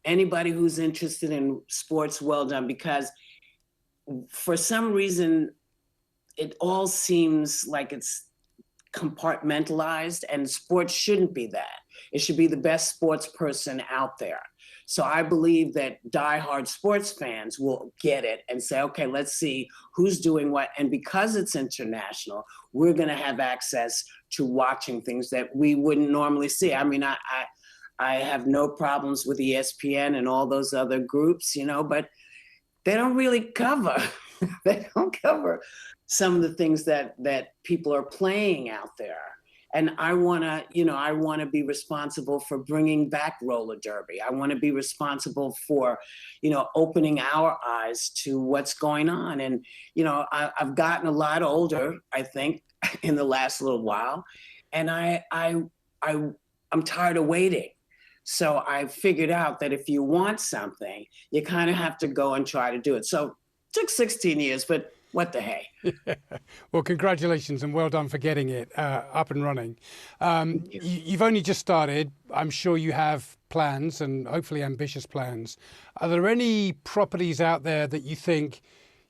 anybody who's interested in sports, well done, because for some reason, it all seems like it's compartmentalized, and sports shouldn't be that. It should be the best sports person out there. So I believe that diehard sports fans will get it and say, okay, let's see who's doing what. And because it's international, we're going to have access to watching things that we wouldn't normally see. I mean, I have no problems with ESPN and all those other groups, you know, but they don't really cover. They don't cover some of the things that people are playing out there. And I want to be responsible for bringing back roller derby. I want to be responsible for, opening our eyes to what's going on. And, I've gotten a lot older, I think, in the last little while, and I'm tired of waiting. So I figured out that if you want something, you kind of have to go and try to do it. So it took 16 years, but what the hey? Well, congratulations and well done for getting it up and running. You've only just started. I'm sure you have plans, and hopefully ambitious plans. Are there any properties out there that you think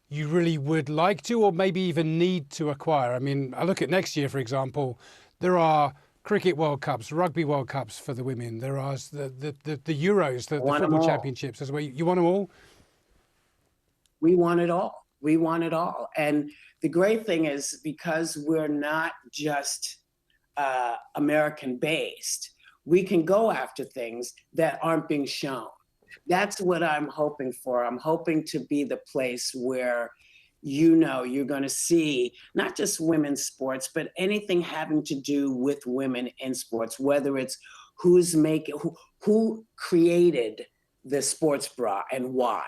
you really would like to, or maybe even need to acquire? I mean, I look at next year, for example, there are Cricket World Cups, Rugby World Cups for the women. There are the Euros, the football championships as well. You want them all? We want it all. We want it all. And the great thing is, because we're not just American based, we can go after things that aren't being shown. That's what I'm hoping for. I'm hoping to be the place where, you're going to see not just women's sports, but anything having to do with women in sports, whether it's who created the sports bra and why.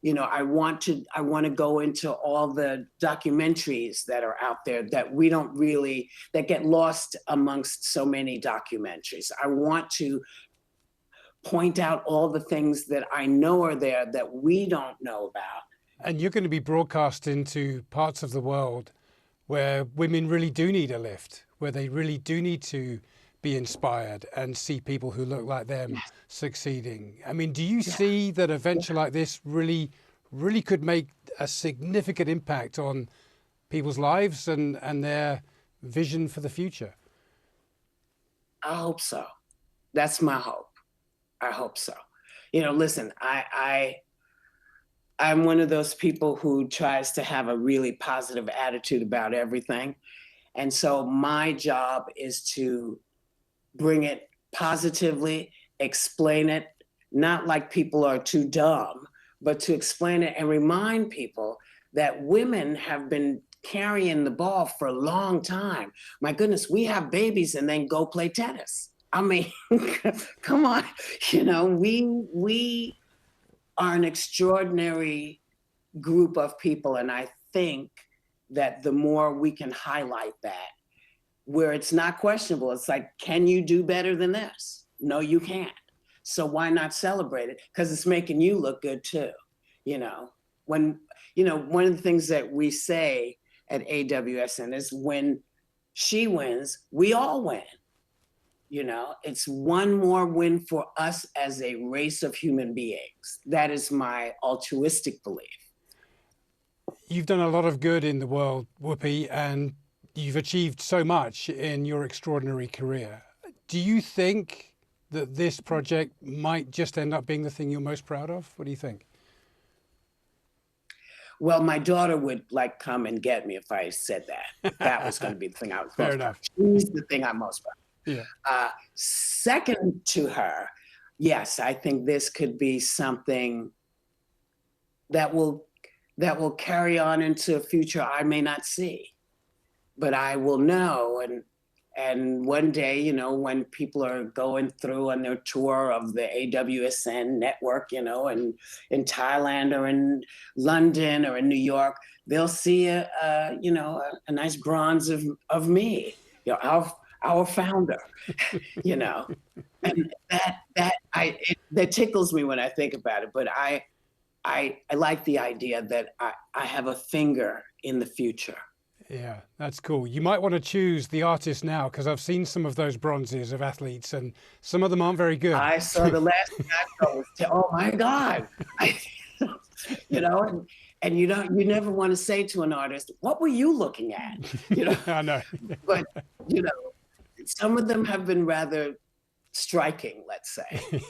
I want to go into all the documentaries that are out there that that get lost amongst so many documentaries. I want to point out all the things that I know are there that we don't know about. And you're going to be broadcast into parts of the world where women really do need a lift, where they really do need to be inspired and see people who look like them succeeding. I mean, do you see that a venture like this really could make a significant impact on people's lives and their vision for the future? I hope so. That's my hope. I hope so. Listen, I'm one of those people who tries to have a really positive attitude about everything. And so my job is to bring it positively, explain it, not like people are too dumb, but to explain it and remind people that women have been carrying the ball for a long time. My goodness, we have babies and then go play tennis. I mean, come on, we are an extraordinary group of people. And I think that the more we can highlight that, where it's not questionable, it's like, can you do better than this? No, you can't. So why not celebrate it? Because it's making you look good too. One of the things that we say at AWSN is, when she wins, we all win. It's one more win for us as a race of human beings. That is my altruistic belief. You've done a lot of good in the world, Whoopi, and you've achieved so much in your extraordinary career. Do you think that this project might just end up being the thing you're most proud of? What do you think? Well, my daughter would come and get me if I said that. That was going to be the thing I was most proud of. She's the thing I'm most proud of. Yeah. Second to her, yes, I think this could be something that will carry on into a future I may not see, but I will know. And one day, when people are going through on their tour of the AWSN network, and in Thailand or in London or in New York, they'll see a nice bronze of me, our founder, and that tickles me when I think about it. But I like the idea that I have a finger in the future. Yeah, that's cool. You might want to choose the artist now because I've seen some of those bronzes of athletes and some of them aren't very good. I saw the last thing I saw was, oh my God. I, you know, and you never want to say to an artist, what were you looking at? You know, I know. but, you know, some of them have been rather striking, let's say.